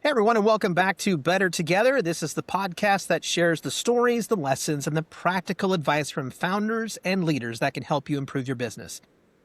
Hey everyone, and welcome back to Better Together. This is the podcast that shares the stories, the lessons, and the practical advice from founders and leaders that can help you improve your business.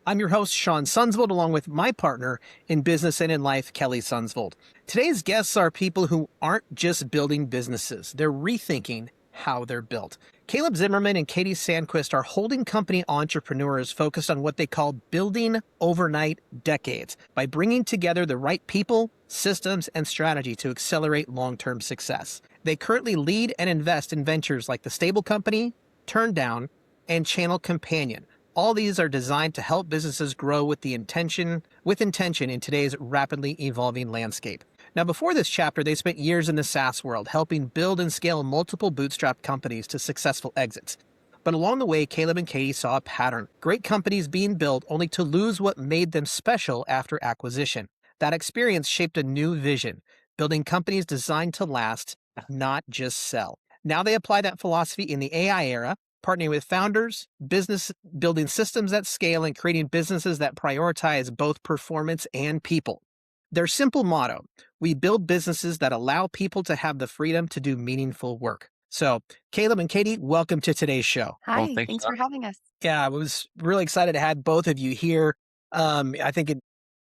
I'm your host, Shawn Sundsvold, along with my partner in business and in life, Kelly Sundsvold. Today's guests are people who aren't just building businesses, they're rethinking how they're built. Caleb Zimmerman and Katie Sandquist are holding company entrepreneurs focused on what they call building overnight decades by bringing together the right people, systems, and strategy to accelerate long-term success. They currently lead and invest in ventures like the Stable Company, Turndown, and Channel Companion. All these are designed to help businesses grow with intention in today's rapidly evolving landscape. Now, before this chapter, they spent years in the SaaS world, helping build and scale multiple bootstrap companies to successful exits. But along the way, Caleb and Katie saw a pattern. Great companies being built only to lose what made them special after acquisition. That experience shaped a new vision, building companies designed to last, not just sell. Now they apply that philosophy in the AI era, partnering with founders, business building systems at scale, and creating businesses that prioritize both performance and people. Their simple motto: we build businesses that allow people to have the freedom to do meaningful work. So, Caleb and Katie, welcome to today's show. Hi, thanks for having us. Yeah, I was really excited to have both of you here. I think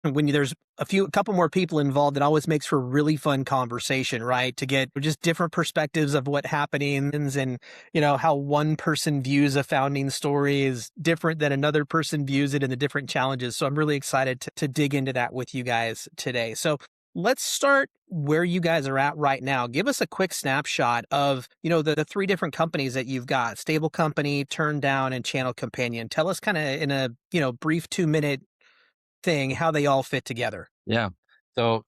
when there's a couple more people involved, it always makes for really fun conversation, right? To get just different perspectives of what happenings, and how one person views a founding story is different than another person views it, and the different challenges. So I'm really excited to dig into that with you guys today. So let's start where you guys are at right now. Give us a quick snapshot of, the three different companies that you've got: Stable Company, Turndown, and Channel Companion. Tell us kind of in a, brief 2-minute thing, how they all fit together. Yeah. So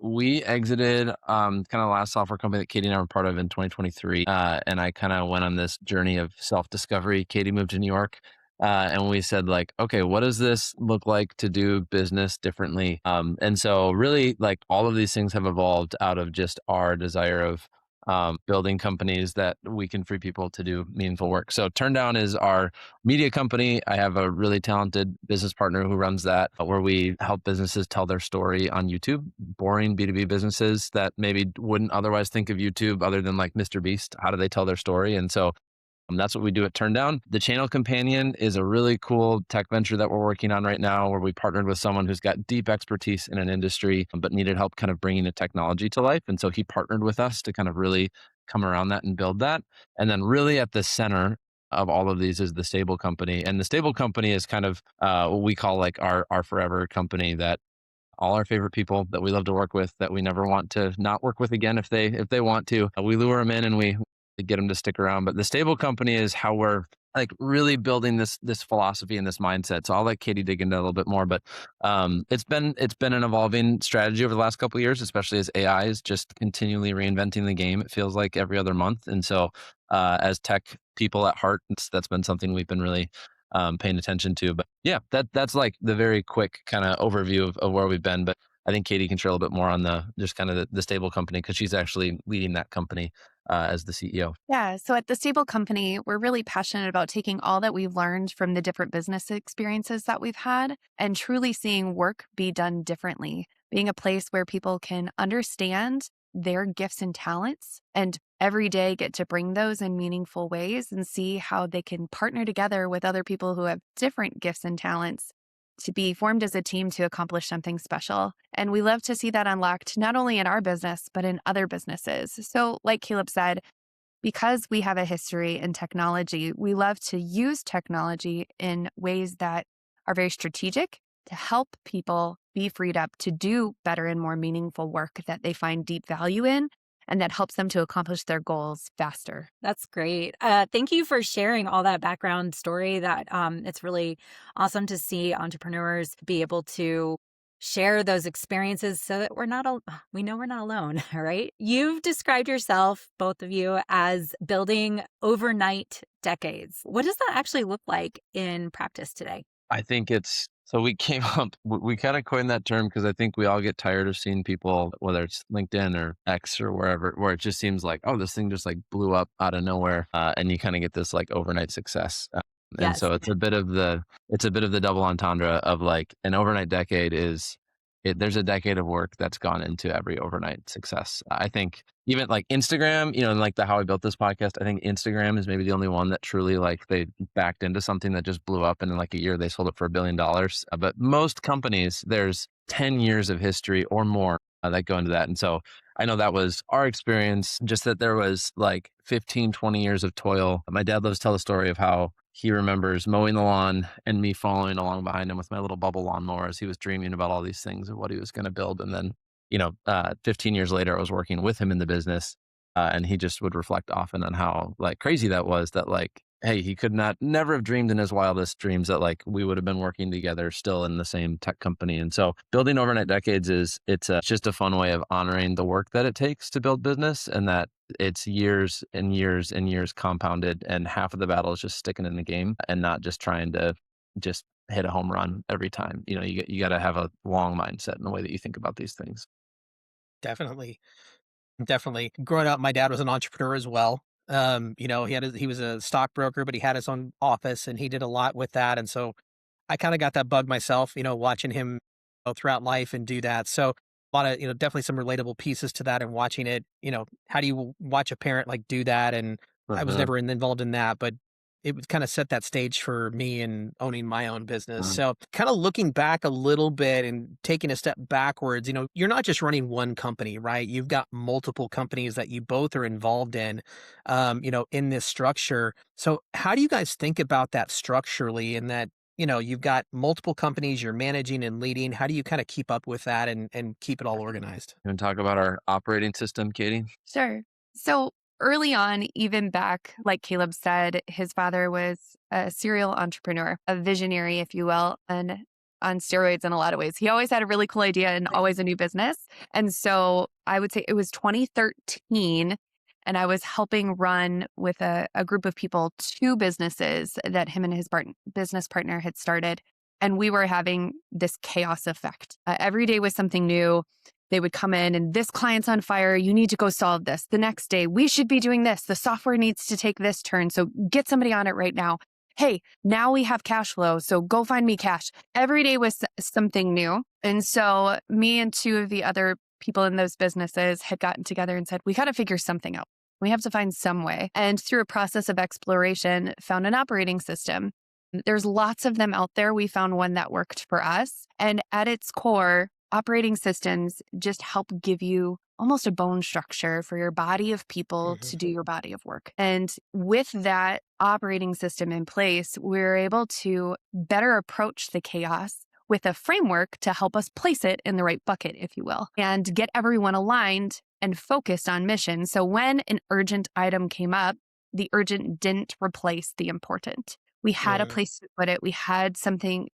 we exited kind of the last software company that Katie and I were part of in 2023. And I kind of went on this journey of self-discovery. Katie moved to New York. And we said, okay, what does this look like to do business differently? And so really, all of these things have evolved out of just our desire of building companies that we can free people to do meaningful work. So Turndown is our media company. I have a really talented business partner who runs that, where we help businesses tell their story on YouTube. Boring B2B businesses that maybe wouldn't otherwise think of YouTube other than like Mr. Beast. How do they tell their story? And so that's what we do at Turndown. The Channel Companion is a really cool tech venture that we're working on right now, where we partnered with someone who's got deep expertise in an industry, but needed help kind of bringing the technology to life. And so he partnered with us to kind of really come around that and build that. And then really at the center of all of these is the Stable Company. And the Stable Company is kind of what we call like our forever company, that all our favorite people that we love to work with, that we never want to not work with again if they want to. We lure them in and we get them to stick around. But the Stable Company is how we're really building this philosophy and this mindset. So I'll let Katie dig into that a little bit more, but it's been an evolving strategy over the last couple of years, especially as AI is just continually reinventing the game. It feels like every other month. And so as tech people at heart, that's been something we've been really paying attention to. But yeah, that's like the very quick kind of overview of where we've been. But I think Katie can share a little bit more on the Stable Company, because she's actually leading that company as the CEO. Yeah. So at the Stable Company, we're really passionate about taking all that we've learned from the different business experiences that we've had and truly seeing work be done differently, being a place where people can understand their gifts and talents and every day get to bring those in meaningful ways and see how they can partner together with other people who have different gifts and talents to be formed as a team to accomplish something special. And we love to see that unlocked not only in our business, but in other businesses. So like Caleb said, because we have a history in technology, we love to use technology in ways that are very strategic to help people be freed up to do better and more meaningful work that they find deep value in, and that helps them to accomplish their goals faster. That's great. Thank you for sharing all that background story. That it's really awesome to see entrepreneurs be able to share those experiences so that we know we're not alone, right? You've described yourself, both of you, as building overnight decades. What does that actually look like in practice today? I think so we kind of coined that term because I think we all get tired of seeing people, whether it's LinkedIn or X or wherever, where it just seems like, oh, this thing just like blew up out of nowhere. And you kind of get this like overnight success. And Yes. so it's a bit of the double entendre of like an overnight decade is there's a decade of work that's gone into every overnight success. I think even like Instagram, and like the How I Built This podcast, I think Instagram is maybe the only one that truly like they backed into something that just blew up and in like a year they sold it for $1 billion. But most companies, there's 10 years of history or more that go into that. And so I know that was our experience, just that there was like 15, 20 years of toil. My dad loves to tell the story of how he remembers mowing the lawn and me following along behind him with my little bubble lawnmower as he was dreaming about all these things and what he was going to build. And then, 15 years later, I was working with him in the business. And he just would reflect often on how like crazy that was, that like, hey, he could never have dreamed in his wildest dreams that like we would have been working together still in the same tech company. And so building overnight decades it's just a fun way of honoring the work that it takes to build business, and that it's years and years and years compounded, and half of the battle is just sticking in the game and not just trying to just hit a home run every time. You got to have a long mindset in the way that you think about these things. Definitely. Definitely. Growing up, my dad was an entrepreneur as well. He was a stockbroker, but he had his own office and he did a lot with that. And so I kind of got that bug myself, watching him go throughout life and do that. So a lot of, definitely some relatable pieces to that and watching it, how do you watch a parent like do that? And I was never involved in that, but it would kind of set that stage for me in owning my own business. So kind of looking back a little bit and taking a step backwards, you're not just running one company, right? You've got multiple companies that you both are involved in, in this structure. So how do you guys think about that structurally, and that, you've got multiple companies you're managing and leading? How do you kind of keep up with that and keep it all organized? You want to talk about our operating system, Katie? Sure. So early on, even back, like Caleb said, his father was a serial entrepreneur, a visionary, if you will, and on steroids in a lot of ways. He always had a really cool idea and always a new business. And so I would say it was 2013, and I was helping run with a group of people 2 businesses that him and his business partner had started. And we were having this chaos effect. Every day was something new. They would come in and this client's on fire. You need to go solve this. The next day, we should be doing this. The software needs to take this turn. So get somebody on it right now. Hey, now we have cash flow. So go find me cash. Every day was something new. And so me and 2 of the other people in those businesses had gotten together and said, we got to figure something out. We have to find some way. And through a process of exploration, found an operating system. There's lots of them out there. We found one that worked for us. And at its core, operating systems just help give you almost a bone structure for your body of people to do your body of work. And with that operating system in place, we're able to better approach the chaos with a framework to help us place it in the right bucket, if you will, and get everyone aligned and focused on mission. So when an urgent item came up, the urgent didn't replace the important. We had a place to put it. We had something,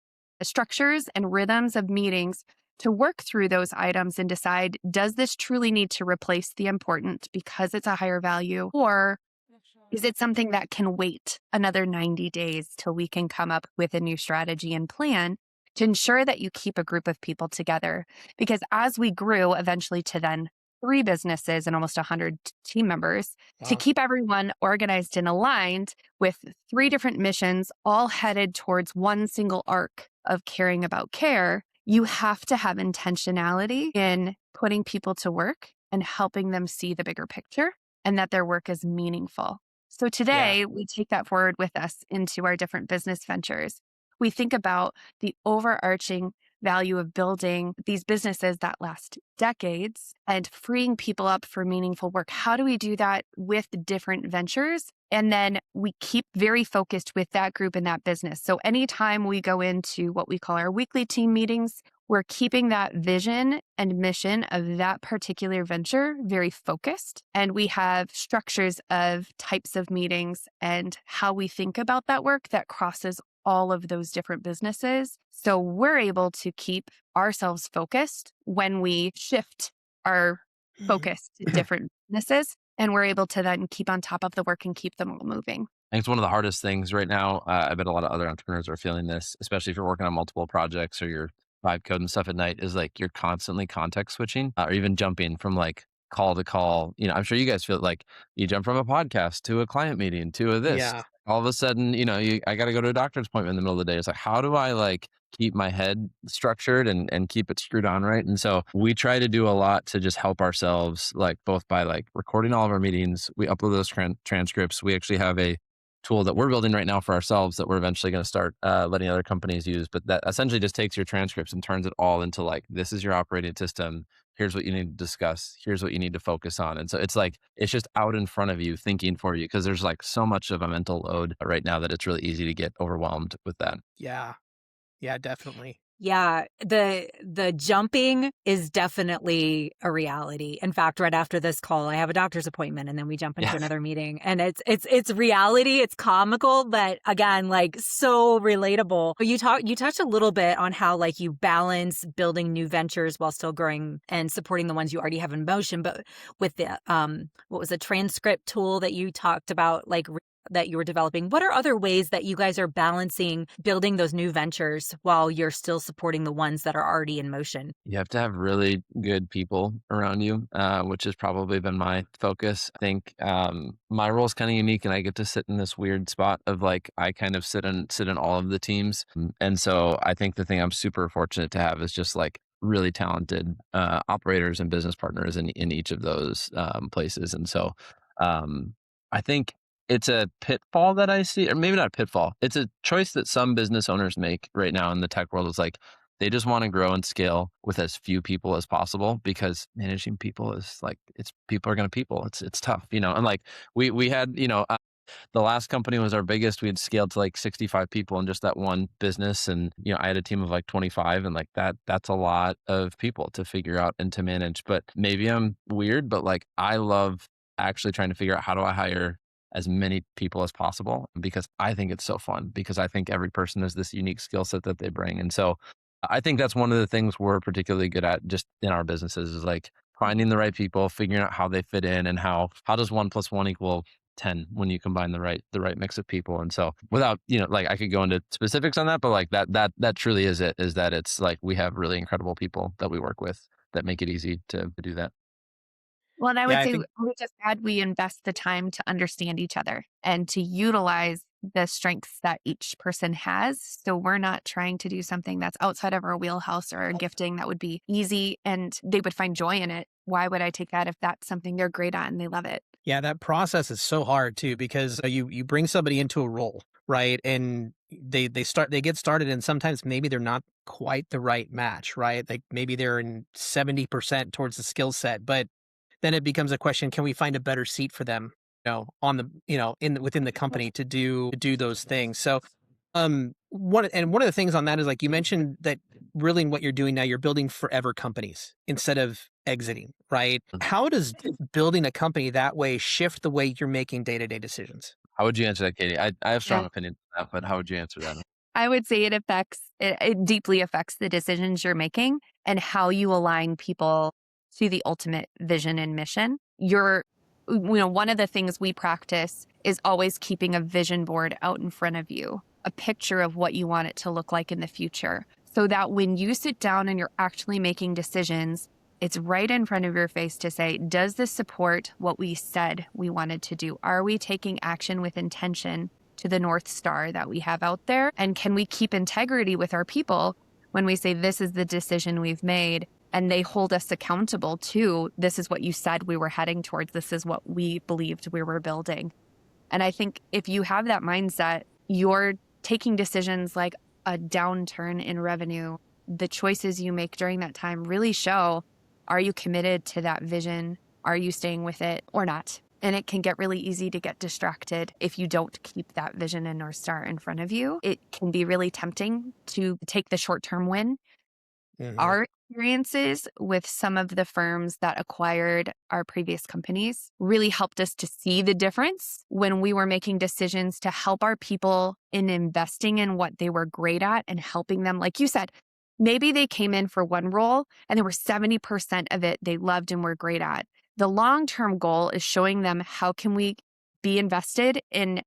structures and rhythms of meetings to work through those items and decide, does this truly need to replace the important because it's a higher value? Or is it something that can wait another 90 days till we can come up with a new strategy and plan to ensure that you keep a group of people together? Because as we grew eventually to then 3 businesses and almost 100 team members, to keep everyone organized and aligned with 3 different missions, all headed towards one single arc of caring about care, you have to have intentionality in putting people to work and helping them see the bigger picture and that their work is meaningful. So today, we take that forward with us into our different business ventures. We think about the overarching value of building these businesses that last decades and freeing people up for meaningful work. How do we do that with different ventures? And then we keep very focused with that group and that business. So anytime we go into what we call our weekly team meetings, we're keeping that vision and mission of that particular venture very focused. And we have structures of types of meetings and how we think about that work that crosses all of those different businesses. So we're able to keep ourselves focused when we shift our focus to different businesses. And we're able to then keep on top of the work and keep them all moving. I think it's one of the hardest things right now. I bet a lot of other entrepreneurs are feeling this, especially if you're working on multiple projects or you're vibe code and stuff at night, is like you're constantly context switching or even jumping from like call to call. I'm sure you guys feel like you jump from a podcast to a client meeting to a this. Yeah. All of a sudden, I got to go to a doctor's appointment in the middle of the day. It's like, how do I like keep my head structured and keep it screwed on right. And so we try to do a lot to just help ourselves, like both by like recording all of our meetings. We upload those transcripts. We actually have a tool that we're building right now for ourselves that we're eventually going to start letting other companies use. But that essentially just takes your transcripts and turns it all into like, this is your operating system. Here's what you need to discuss. Here's what you need to focus on. And so it's like, it's just out in front of you thinking for you, because there's like so much of a mental load right now that it's really easy to get overwhelmed with that. Yeah. Yeah, definitely. Yeah, the jumping is definitely a reality. In fact, right after this call, I have a doctor's appointment and then we jump into Yeah. another meeting, and it's reality. It's comical, but again, like so relatable. But you touched a little bit on how like you balance building new ventures while still growing and supporting the ones you already have in motion. But with the what was a transcript tool that you talked about, like that you were developing, what are other ways that you guys are balancing building those new ventures while you're still supporting the ones that are already in motion? You have to have really good people around you, which has probably been my focus. I think my role is kind of unique, and I get to sit in this weird spot of like I kind of sit in all of the teams, and so I think the thing I'm super fortunate to have is just like really talented operators and business partners in each of those places, and so I think it's a pitfall that I see, or maybe not a pitfall. It's a choice that some business owners make right now in the tech world. Is like they just want to grow and scale with as few people as possible, because managing people is like, it's people are going to people. It's tough, you know. And like we had, you know, the last company was our biggest. We had scaled to like 65 people in just that one business, and you know, I had a team of like 25, and like that's a lot of people to figure out and to manage. But maybe I'm weird, but like I love actually trying to figure out how do I hire as many people as possible, because I think it's so fun, because I think every person has this unique skill set that they bring. And so I think that's one of the things we're particularly good at just in our businesses, is like finding the right people, figuring out how they fit in, and how does 1 + 1 equal 10 when you combine the right mix of people. And so without, you know, like I could go into specifics on that, but like that truly is it, is that it's like we have really incredible people that we work with that make it easy to do that. Well, and I Yeah, would I say think we just had we invest the time to understand each other and to utilize the strengths that each person has. So we're not trying to do something that's outside of our wheelhouse or a gifting that would be easy and they would find joy in it. Why would I take that if that's something they're great at and they love it? yeah, that process is so hard too, because you bring somebody into a role, right? And they get started, and sometimes maybe they're not quite the right match, right? Like maybe they're in 70% towards the skill set, but then it becomes a question, can we find a better seat for them, you know, on the, you know, within the company to do those things. So one of the things on that is, like you mentioned, that really in what you're doing now, you're building forever companies instead of exiting, right? How does building a company that way shift the way you're making day-to-day decisions? How would you answer that, Katie? I have Yeah. strong opinions on that, but how would you answer that? I would say it deeply affects the decisions you're making and how you align people to the ultimate vision and mission. One of the things we practice is always keeping a vision board out in front of you, a picture of what you want it to look like in the future, so that when you sit down and you're actually making decisions, it's right in front of your face to say, does this support what we said we wanted to do? Are we taking action with intention to the North Star that we have out there? And can we keep integrity with our people when we say, this is the decision we've made, and they hold us accountable to, this is what you said we were heading towards, this is what we believed we were building. And I think if you have that mindset, you're taking decisions like a downturn in revenue. The choices you make during that time really show, are you committed to that vision? Are you staying with it or not? And it can get really easy to get distracted if you don't keep that vision and North Star in front of you. It can be really tempting to take the short-term win. Mhm. Our experiences with some of the firms that acquired our previous companies really helped us to see the difference when we were making decisions to help our people in investing in what they were great at and helping them. Like you said, maybe they came in for one role and there were 70% of it they loved and were great at. The long-term goal is showing them how can we be invested in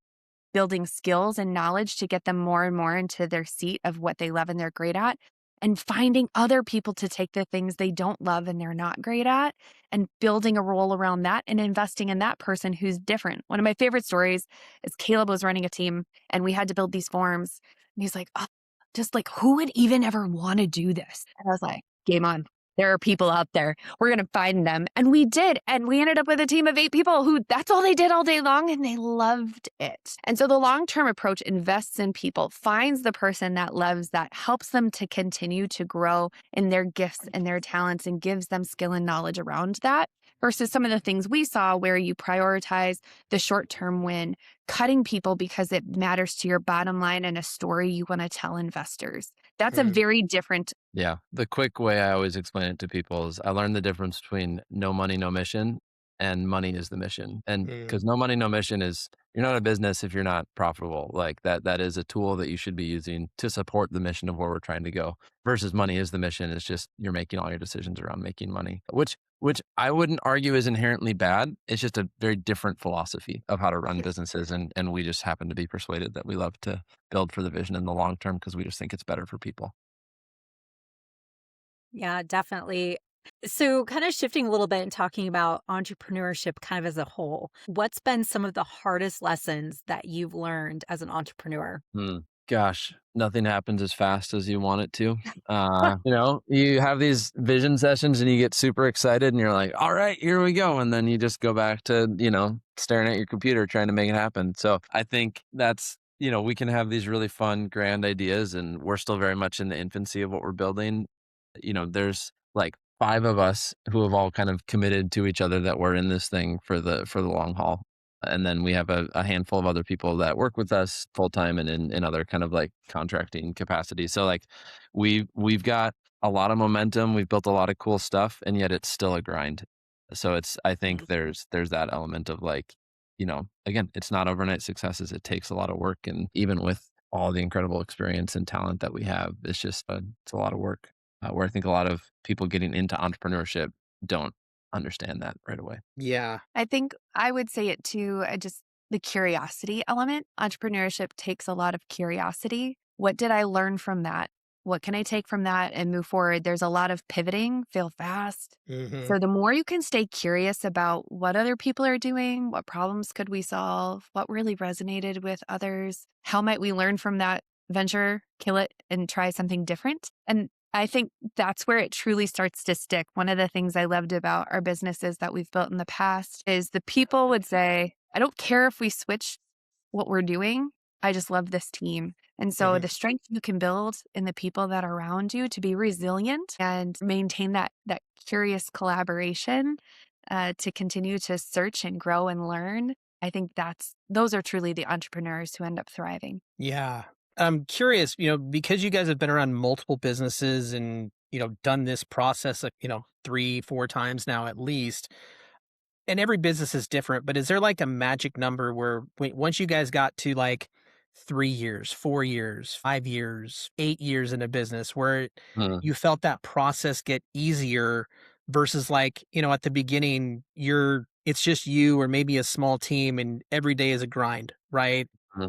building skills and knowledge to get them more and more into their seat of what they love and they're great at, and finding other people to take the things they don't love and they're not great at, and building a role around that and investing in that person who's different. One of my favorite stories is Caleb was running a team and we had to build these forms. And he's like, oh, just like, who would even ever want to do this? And I was like, game on. There are people out there. We're going to find them. And we did. And we ended up with a team of 8 people who that's all they did all day long. And they loved it. And so the long-term approach invests in people, finds the person that loves that, helps them to continue to grow in their gifts and their talents, and gives them skill and knowledge around that. Versus some of the things we saw where you prioritize the short-term win, cutting people because it matters to your bottom line and a story you want to tell investors. That's a very different. Yeah. The quick way I always explain it to people is I learned the difference between no money, no mission, and money is the mission. And because no money, no mission is you're not a business if you're not profitable. Like that is a tool that you should be using to support the mission of where we're trying to go. Versus money is the mission. It's just you're making all your decisions around making money, which I wouldn't argue is inherently bad. It's just a very different philosophy of how to run businesses. And we just happen to be persuaded that we love to build for the vision in the long term because we just think it's better for people. Yeah, definitely. So, kind of shifting a little bit and talking about entrepreneurship kind of as a whole, what's been some of the hardest lessons that you've learned as an entrepreneur? Gosh, nothing happens as fast as you want it to. You have these vision sessions and you get super excited and you're like, all right, here we go. And then you just go back to, staring at your computer trying to make it happen. So I think that's, we can have these really fun, grand ideas, and we're still very much in the infancy of what we're building. There's like 5 of us who have all kind of committed to each other that we're in this thing for the long haul. And then we have a handful of other people that work with us full time and in other kind of like contracting capacities. So like we've got a lot of momentum. We've built a lot of cool stuff, and yet it's still a grind. So I think there's that element of like, again, it's not overnight successes. It takes a lot of work, and even with all the incredible experience and talent that we have, it's a lot of work. Where I think a lot of people getting into entrepreneurship don't understand that right away. Yeah. I think I would say it too, just the curiosity element. Entrepreneurship takes a lot of curiosity. What did I learn from that? What can I take from that and move forward? There's a lot of pivoting, fail fast. So the more you can stay curious about what other people are doing, what problems could we solve, what really resonated with others, how might we learn from that venture, kill it, and try something different? And I think that's where it truly starts to stick. One of the things I loved about our businesses that we've built in the past is the people would say, I don't care if we switch what we're doing. I just love this team. And so the strength you can build in the people that are around you to be resilient and maintain that curious collaboration to continue to search and grow and learn. I think those are truly the entrepreneurs who end up thriving. Yeah. I'm curious, because you guys have been around multiple businesses and, done this process, 3, 4 times now at least, and every business is different, but is there like a magic number where once you guys got to like 3 years, 4 years, 5 years, 8 years in a business where you felt that process get easier versus like, at the beginning, it's just you or maybe a small team and every day is a grind, right?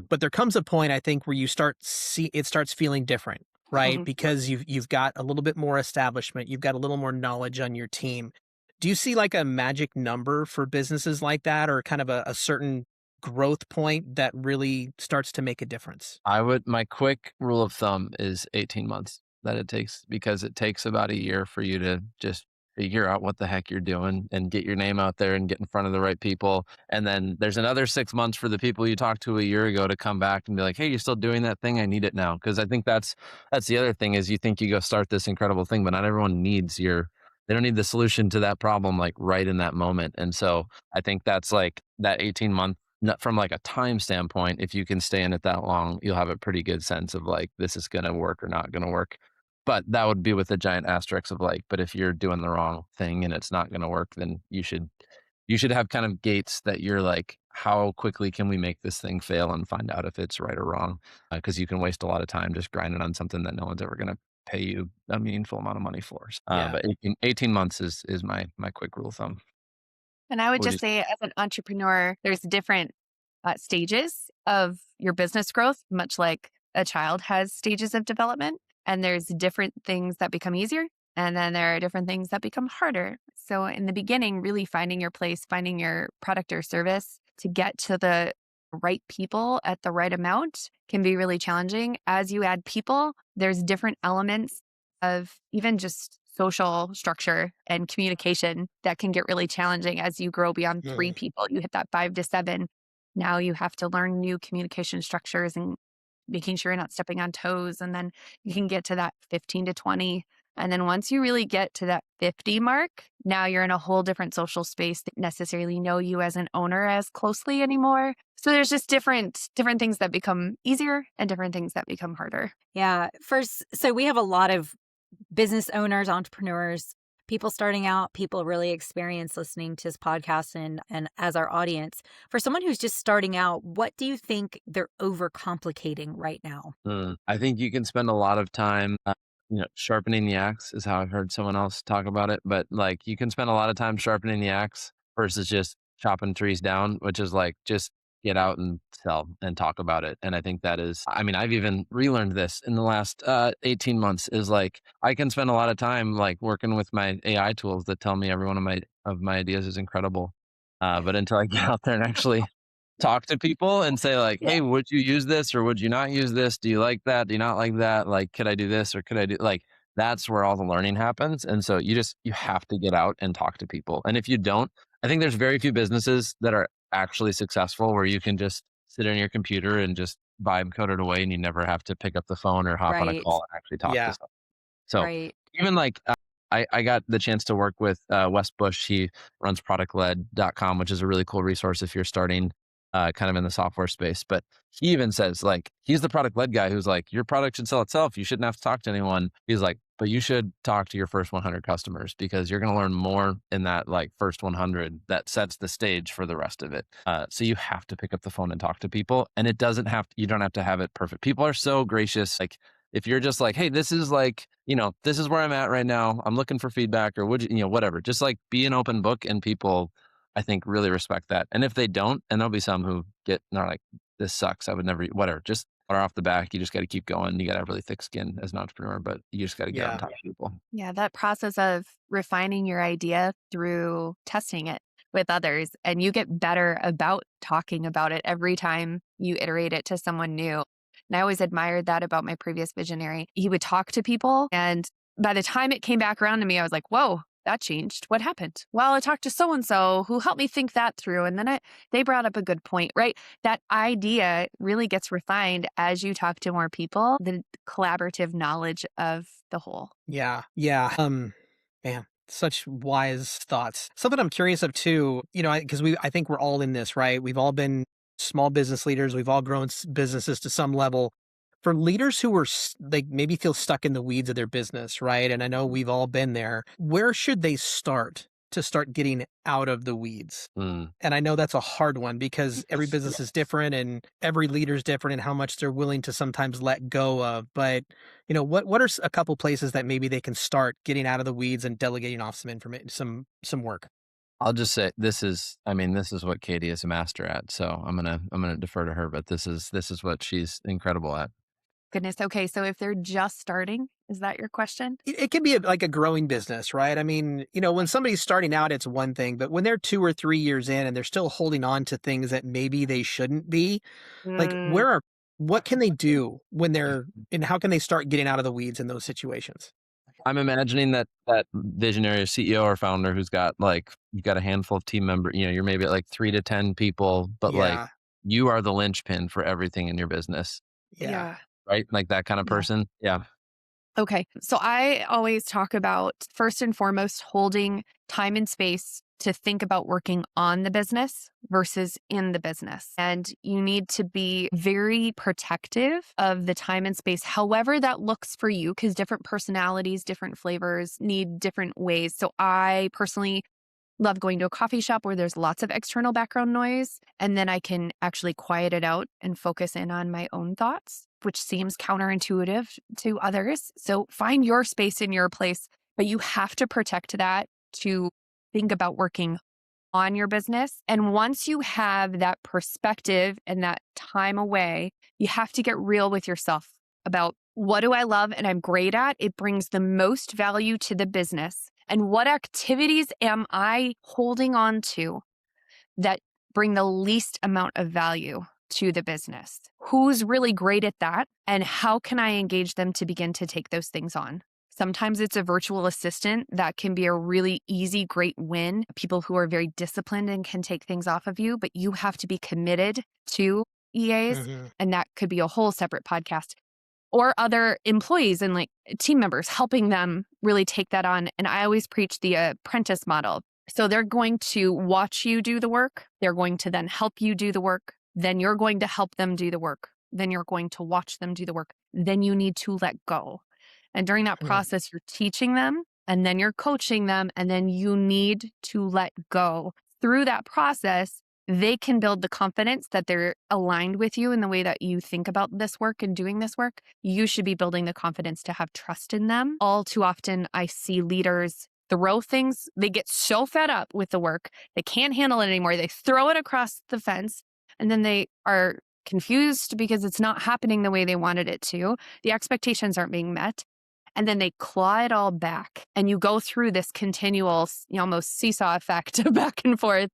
But there comes a point, I think, where it starts feeling different, right? Because you've got a little bit more establishment, you've got a little more knowledge on your team. Do you see like a magic number for businesses like that, or kind of a certain growth point that really starts to make a difference? My quick rule of thumb is 18 months that it takes, because it takes about a year for you to just figure out what the heck you're doing and get your name out there and get in front of the right people. And then there's another 6 months for the people you talked to a year ago to come back and be like, hey, you're still doing that thing? I need it now. Because I think that's the other thing is you think you go start this incredible thing, but not everyone they don't need the solution to that problem like right in that moment. And so I think that's like that 18-month, from like a time standpoint, if you can stay in it that long, you'll have a pretty good sense of like, this is going to work or not going to work. But that would be with a giant asterisk of like, but if you're doing the wrong thing and it's not going to work, then you should have kind of gates that you're like, how quickly can we make this thing fail and find out if it's right or wrong? Because you can waste a lot of time just grinding on something that no one's ever going to pay you a meaningful amount of money for. But 18 months is my quick rule of thumb. And I would just say, as an entrepreneur, there's different stages of your business growth, much like a child has stages of development. And there's different things that become easier. And then there are different things that become harder. So in the beginning, really finding your place, finding your product or service to get to the right people at the right amount can be really challenging. As you add people, there's different elements of even just social structure and communication that can get really challenging as you grow beyond 3 people. You hit that 5 to 7. Now you have to learn new communication structures and making sure you're not stepping on toes. And then you can get to that 15 to 20. And then once you really get to that 50 mark, now you're in a whole different social space that necessarily know you as an owner as closely anymore. So there's just different things that become easier and different things that become harder. Yeah. First, so we have a lot of business owners, entrepreneurs, people starting out, people really experienced listening to this podcast and as our audience. For someone who's just starting out, what do you think they're overcomplicating right now? I think you can spend a lot of time, sharpening the axe is how I've heard someone else talk about it. But like you can spend a lot of time sharpening the axe versus just chopping trees down, which is like just get out and sell and talk about it. And I think that is, I mean, I've even relearned this in the last 18 months is like, I can spend a lot of time like working with my AI tools that tell me every one of my ideas is incredible. But until I get out there and actually talk to people and say like, Yeah. hey, would you use this or would you not use this? Do you like that? Do you not like that? Like, could I do this or could I do like that's where all the learning happens. And so you have to get out and talk to people. And if you don't, I think there's very few businesses that are actually successful where you can just sit on your computer and just vibe code it away and you never have to pick up the phone or hop on a Right. call and actually talk to Yeah. someone. So Right. even like I got the chance to work with Wes Bush. He runs productled.com, which is a really cool resource if you're starting kind of in the software space. But he even says like he's the product led guy who's like your product should sell itself. You shouldn't have to talk to anyone. He's like, but you should talk to your first 100 customers because you're going to learn more in that like first 100 that sets the stage for the rest of it. So you have to pick up the phone and talk to people, and you don't have to have it perfect. People are so gracious. Like if you're just like, hey, this is like, this is where I'm at right now. I'm looking for feedback or would you, whatever. Just like be an open book and people, I think, really respect that. And if they don't, and there'll be some who they're like, this sucks. I would never, whatever. Just water off the back. You just got to keep going. You got to have really thick skin as an entrepreneur, but you just got to get out and Yeah. talk to people. Yeah, that process of refining your idea through testing it with others, and you get better about talking about it every time you iterate it to someone new. And I always admired that about my previous visionary. He would talk to people, and by the time it came back around to me, I was like, whoa, that changed. What happened? Well, I talked to so-and-so who helped me think that through. And then they brought up a good point, right? That idea really gets refined as you talk to more people, the collaborative knowledge of the whole. Yeah. Yeah. Man, such wise thoughts. Something I'm curious of too, because I think we're all in this, right? We've all been small business leaders. We've all grown businesses to some level. For leaders who are like maybe feel stuck in the weeds of their business, right? And I know we've all been there. Where should they start to start getting out of the weeds? And I know that's a hard one because every business is different and every leader is different in how much they're willing to sometimes let go of. But, what are a couple places that maybe they can start getting out of the weeds and delegating off some information, some work? I'll just say this is what Katie is a master at. So I'm gonna defer to her, but this is what she's incredible at. Goodness. Okay. So if they're just starting, is that your question? It can be like a growing business, right? I mean, when somebody's starting out, it's one thing, but when they're 2 or 3 years in and they're still holding on to things that maybe they shouldn't be, like what can they do and how can they start getting out of the weeds in those situations? I'm imagining that visionary CEO or founder who's got like, you've got a handful of team members, you're maybe at like 3 to 10 people, but like you are the linchpin for everything in your business. Yeah. Right? Like that kind of person. Yeah. Okay. So I always talk about first and foremost holding time and space to think about working on the business versus in the business. And you need to be very protective of the time and space, however that looks for you, because different personalities, different flavors need different ways. So I personally love going to a coffee shop where there's lots of external background noise, and then I can actually quiet it out and focus in on my own thoughts, which seems counterintuitive to others. So find your space in your place, but you have to protect that to think about working on your business. And once you have that perspective and that time away, you have to get real with yourself about what do I love and I'm great at? It brings the most value to the business. And what activities am I holding on to that bring the least amount of value to the business? Who's really great at that? And how can I engage them to begin to take those things on? Sometimes it's a virtual assistant that can be a really easy, great win. People who are very disciplined and can take things off of you, but you have to be committed to EAs. And that could be a whole separate podcast. Or other employees and like team members, helping them really take that on. And I always preach the apprentice model. So they're going to watch you do the work. They're going to then help you do the work. Then you're going to help them do the work. Then you're going to watch them do the work. Then you need to let go. And during that process, you're teaching them and then you're coaching them and then you need to let go. Through that process, they can build the confidence that they're aligned with you in the way that you think about this work and doing this work. You should be building the confidence to have trust in them. All too often, I see leaders throw things. They get so fed up with the work, they can't handle it anymore. They throw it across the fence and then they are confused because it's not happening the way they wanted it to. The expectations aren't being met. And then they claw it all back. And you go through this continual, almost seesaw effect back and forth.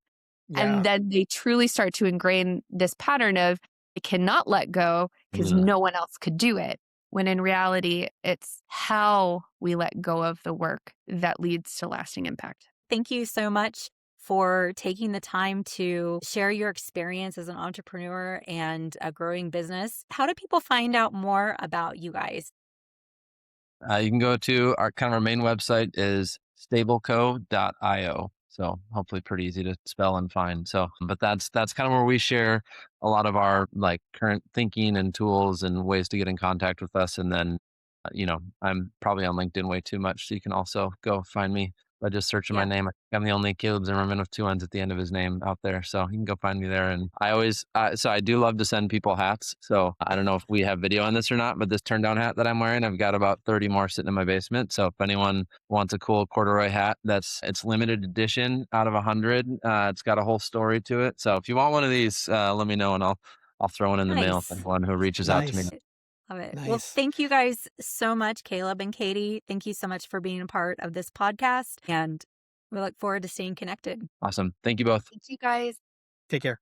Yeah. And then they truly start to ingrain this pattern of they cannot let go because no one else could do it. When in reality, it's how we let go of the work that leads to lasting impact. Thank you so much for taking the time to share your experience as an entrepreneur and a growing business. How do people find out more about you guys? You can go to our main website is stableco.io. So hopefully pretty easy to spell and find. So, but that's kind of where we share a lot of our like current thinking and tools and ways to get in contact with us. And then, I'm probably on LinkedIn way too much. So you can also go find me by just searching my name. I'm the only Caleb Zimmerman with 2 N's at the end of his name out there. So you can go find me there. And I always, so I do love to send people hats. So I don't know if we have video on this or not, but this turn down hat that I'm wearing, I've got about 30 more sitting in my basement. So if anyone wants a cool corduroy hat, it's limited edition out of 100. It's got a whole story to it. So if you want one of these, let me know and I'll throw one in the mail for anyone who reaches out to me. Love it. Nice. Well, thank you guys so much, Caleb and Katie. Thank you so much for being a part of this podcast. And we look forward to staying connected. Awesome. Thank you both. Thank you guys. Take care.